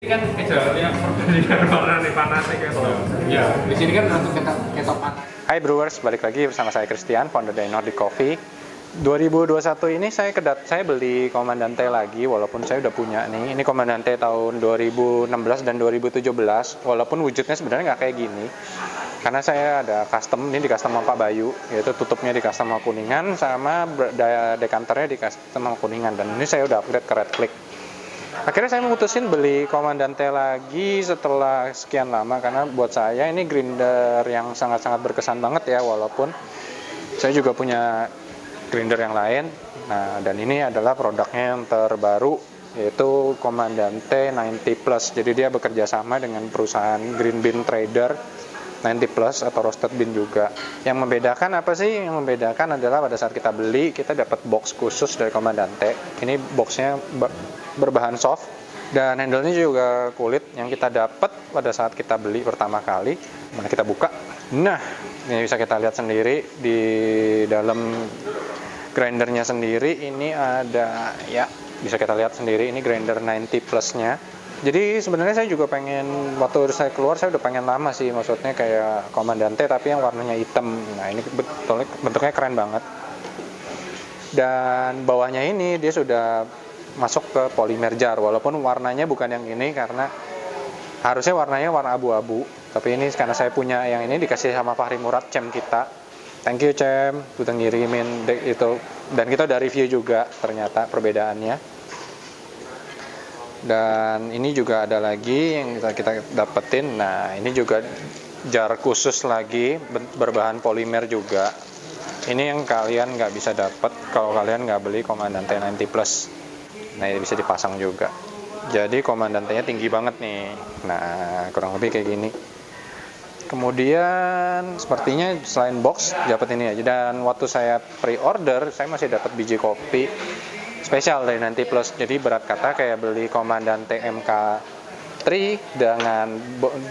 Ini kan idealnya perbandingan warna nih panasnya kayak gitu. Ya, di sini kan untuk ketok panas. Hai Brewers, balik lagi bersama saya Christian, founder dari Nordic Coffee. 2021 ini saya beli Comandante lagi, walaupun saya udah punya nih. Ini Comandante tahun 2016 dan 2017, walaupun wujudnya sebenarnya nggak kayak gini. Karena saya ada custom, ini di custom sama Pak Bayu, yaitu tutupnya di custom sama Kuningan, sama dekanternya di custom sama Kuningan. Dan ini saya udah upgrade ke Red Click. Akhirnya saya memutusin beli Comandante lagi setelah sekian lama, karena buat saya ini grinder yang sangat-sangat berkesan banget ya, walaupun saya juga punya grinder yang lain. Nah, dan ini adalah produknya yang terbaru, yaitu Comandante 90 Plus. Jadi dia bekerja sama dengan perusahaan Green Bean Trader 90 Plus atau Roasted Bean juga. Yang membedakan apa sih? Yang membedakan adalah pada saat kita beli, kita dapat box khusus dari Comandante. Ini boxnya berbahan soft dan handle-nya juga kulit yang kita dapat pada saat kita beli pertama kali. Mana kita buka. Nah, ini bisa kita lihat sendiri di dalam grindernya sendiri. Ini ada, ya bisa kita lihat sendiri, ini grinder 90 Plus-nya. Jadi sebenarnya saya juga pengen, waktu saya keluar saya udah pengen lama sih, maksudnya kayak Comandante tapi yang warnanya hitam. Nah, ini bentuknya keren banget. Dan bawahnya ini dia sudah masuk ke polymer jar, walaupun warnanya bukan yang ini karena harusnya warnanya warna abu-abu, tapi ini karena saya punya yang ini, dikasih sama Fahri Murad, Cem kita. Thank you Cem, udah ngirimin itu, dan kita udah review juga ternyata perbedaannya. Dan ini juga ada lagi yang kita dapetin. Nah, ini juga jar khusus lagi berbahan polimer juga. Ini yang kalian nggak bisa dapet kalau kalian nggak beli Comandante 90 Plus. Nah, ini bisa dipasang juga. Jadi Comandantenya tinggi banget nih. Nah, kurang lebih kayak gini. Kemudian sepertinya selain box dapat ini aja. Dan waktu saya pre-order, saya masih dapat biji kopi spesial dari 90 Plus. Jadi berat kata kayak beli Comandante MK3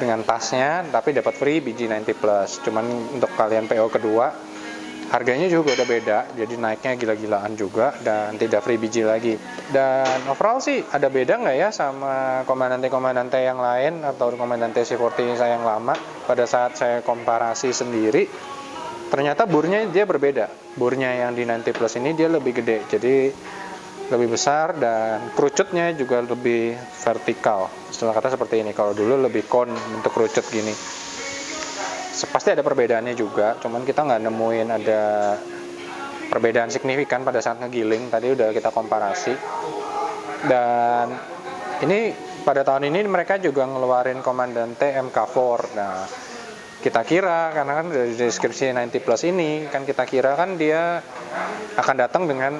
dengan tasnya, tapi dapat free biji 90 Plus. Cuman untuk kalian PO kedua, harganya juga udah beda, jadi naiknya gila-gilaan juga, dan tidak free biji lagi. Dan overall sih ada beda nggak ya sama Comandante yang lain atau Comandante C40 saya yang lama? Pada saat saya komparasi sendiri, ternyata burnya dia berbeda. Burnya yang di 90 Plus ini dia lebih gede, jadi lebih besar, dan kerucutnya juga lebih vertikal. Istilah kata seperti ini, kalau dulu lebih cone untuk kerucut gini. Pasti ada perbedaannya juga, cuman kita nggak nemuin ada perbedaan signifikan pada saat ngegiling. Tadi udah kita komparasi. Dan ini pada tahun ini mereka juga ngeluarin Comandante MK4. Nah, kita kira, karena kan dari deskripsi 90 Plus ini kan kita kira kan dia akan datang dengan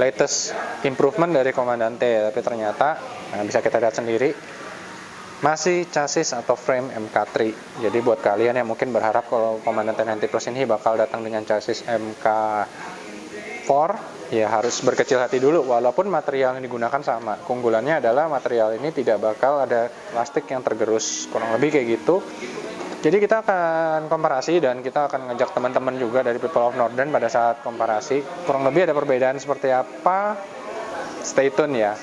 latest improvement dari Comandante, tapi ternyata bisa kita lihat sendiri masih chassis atau frame MK3. Jadi buat kalian yang mungkin berharap kalau Comandante 90 Plus ini bakal datang dengan chassis MK4, ya harus berkecil hati dulu, walaupun material yang digunakan sama. Keunggulannya adalah material ini tidak bakal ada plastik yang tergerus, kurang lebih kayak gitu. Jadi kita akan komparasi dan kita akan ngajak teman-teman juga dari People of Northern pada saat komparasi. Kurang lebih ada perbedaan seperti apa, stay tune ya.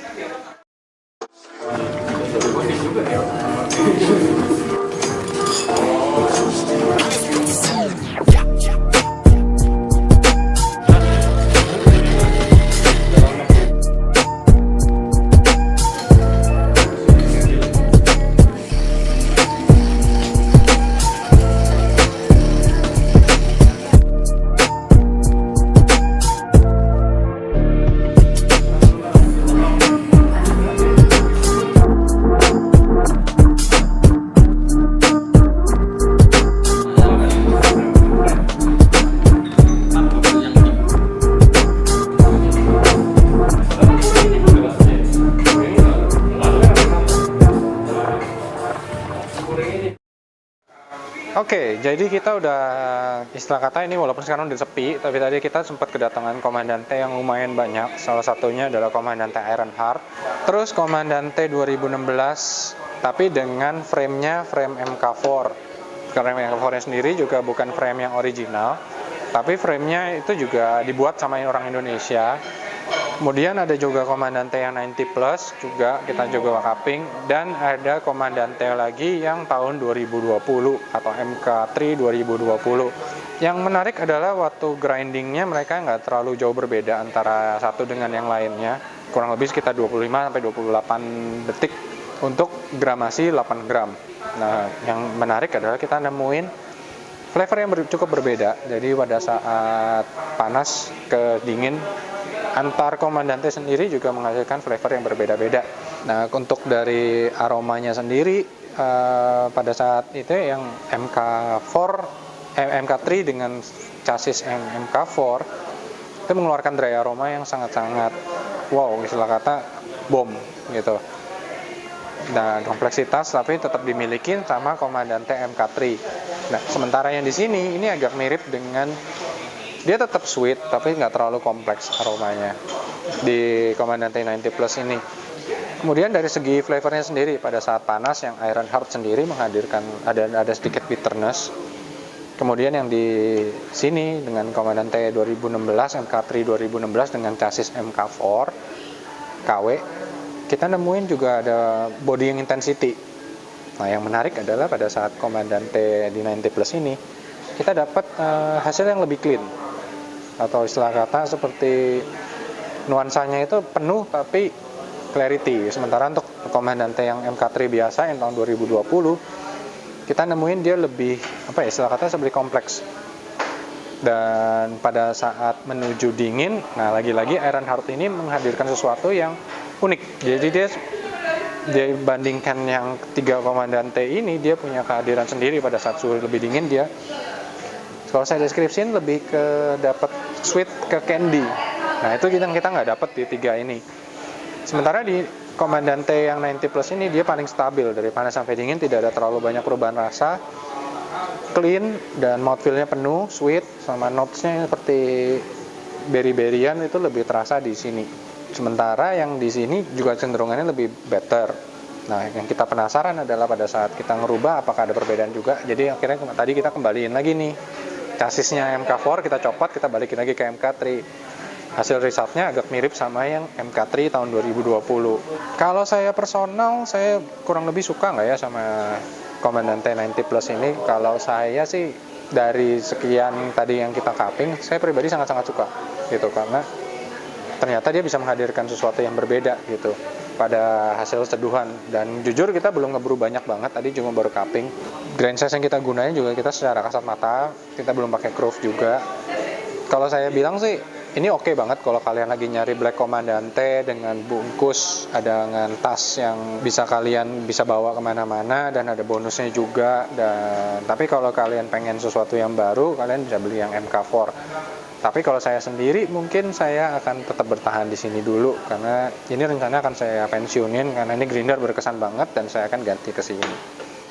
Oke, jadi kita udah, istilah kata ini walaupun sekarang udah sepi, tapi tadi kita sempat kedatangan Comandante yang lumayan banyak. Salah satunya adalah Comandante Ironheart. Terus Comandante 2016, tapi dengan frame-nya frame MK4. Frame MK4-nya sendiri juga bukan frame yang original, tapi frame-nya itu juga dibuat sama orang Indonesia. Kemudian ada juga Comandante yang 90 Plus juga kita juga cupping, dan ada Comandante lagi yang tahun 2020 atau MK3 2020. Yang menarik adalah waktu grindingnya mereka nggak terlalu jauh berbeda antara satu dengan yang lainnya, kurang lebih sekitar 25-28 detik untuk gramasi 8 gram. Nah, yang menarik adalah kita nemuin flavor yang cukup berbeda. Jadi pada saat panas ke dingin, antar Comandante sendiri juga menghasilkan flavor yang berbeda-beda. Nah, untuk dari aromanya sendiri, pada saat itu yang MK3 dengan chassis MK4 itu mengeluarkan dry aroma yang sangat-sangat wow, istilah kata bom gitu. Nah, kompleksitas tapi tetap dimiliki sama Comandante MK3. Nah, sementara yang di sini ini agak mirip dengan, dia tetap sweet tapi nggak terlalu kompleks aromanya di Comandante 90 Plus ini. Kemudian dari segi flavornya sendiri, pada saat panas yang Ironheart sendiri menghadirkan ada sedikit bitterness. Kemudian yang di sini dengan Comandante 2016 MK3 2016 dengan chassis MK4 KW, kita nemuin juga ada body yang intensity. Nah, yang menarik adalah pada saat Comandante di 90 Plus ini kita dapat hasil yang lebih clean, atau istilah kata seperti nuansanya itu penuh tapi clarity. Sementara untuk Comandante yang MK3 biasa yang tahun 2020 kita nemuin dia lebih istilah kata lebih kompleks. Dan pada saat menuju dingin, nah lagi-lagi Ironheart ini menghadirkan sesuatu yang unik. Jadi dia dibandingkan yang 3 Comandante ini, dia punya kehadiran sendiri pada saat suhu lebih dingin. Dia, kalau saya deskripsiin, lebih ke dapat sweet ke candy. Nah, itu kita nggak dapat di 3 ini. Sementara di Comandante yang 90 Plus ini dia paling stabil, dari panas sampai dingin tidak ada terlalu banyak perubahan rasa, clean dan mouthfeel-nya penuh, sweet, sama notes-nya seperti berry-berryan itu lebih terasa di sini. Sementara yang di sini juga cenderungannya lebih better. Nah, yang kita penasaran adalah pada saat kita ngerubah apakah ada perbedaan juga. Jadi akhirnya tadi kita kembaliin lagi nih chassisnya MK4, kita copot, kita balikin lagi ke MK3. Hasil resultnya agak mirip sama yang MK3 tahun 2020. Kalau saya personal, saya kurang lebih suka nggak ya sama Comandante 90 Plus ini. Kalau saya sih dari sekian tadi yang kita cupping, saya pribadi sangat-sangat suka gitu, karena ternyata dia bisa menghadirkan sesuatu yang berbeda gitu pada hasil seduhan. Dan jujur kita belum ngebrew banyak banget, tadi cuma baru cupping. Grain size yang kita gunain juga kita secara kasat mata, kita belum pakai groove juga. Kalau saya bilang sih ini oke banget kalau kalian lagi nyari Black Comandante dengan bungkus, ada dengan tas yang bisa kalian bisa bawa kemana-mana, dan ada bonusnya juga. Dan tapi kalau kalian pengen sesuatu yang baru, kalian bisa beli yang MK4. Tapi kalau saya sendiri mungkin saya akan tetap bertahan di sini dulu, karena ini rencana akan saya pensiunin karena ini grinder berkesan banget dan saya akan ganti ke sini.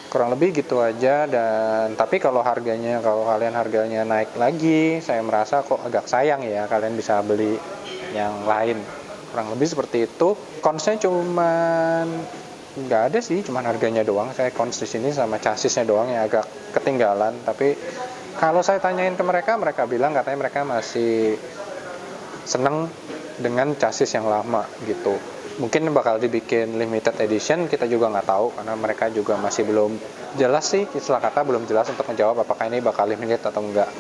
Kurang lebih gitu aja. Dan tapi kalau kalian harganya naik lagi, saya merasa kok agak sayang ya kalian bisa beli yang lain. Kurang lebih seperti itu. Consnya cuman nggak ada sih, cuman harganya doang. Saya cons di sini sama chassisnya doang yang agak ketinggalan. Tapi kalau saya tanyain ke mereka bilang katanya mereka masih seneng dengan chassis yang lama gitu. Mungkin bakal dibikin limited edition, kita juga nggak tahu karena mereka juga masih belum jelas sih, istilah kata belum jelas untuk menjawab apakah ini bakal limited atau enggak.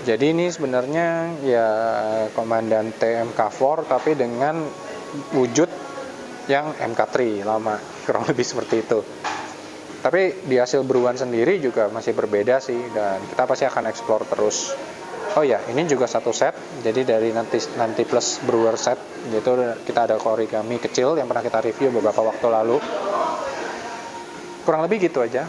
Jadi ini sebenarnya ya Comandante MK4 tapi dengan wujud yang MK3 lama, kurang lebih seperti itu. Tapi di hasil brewan sendiri juga masih berbeda sih, dan kita pasti akan explore terus. Oh ya, ini juga satu set. Jadi dari nanti plus brewer set, yaitu kita ada origami kecil yang pernah kita review beberapa waktu lalu. Kurang lebih gitu aja.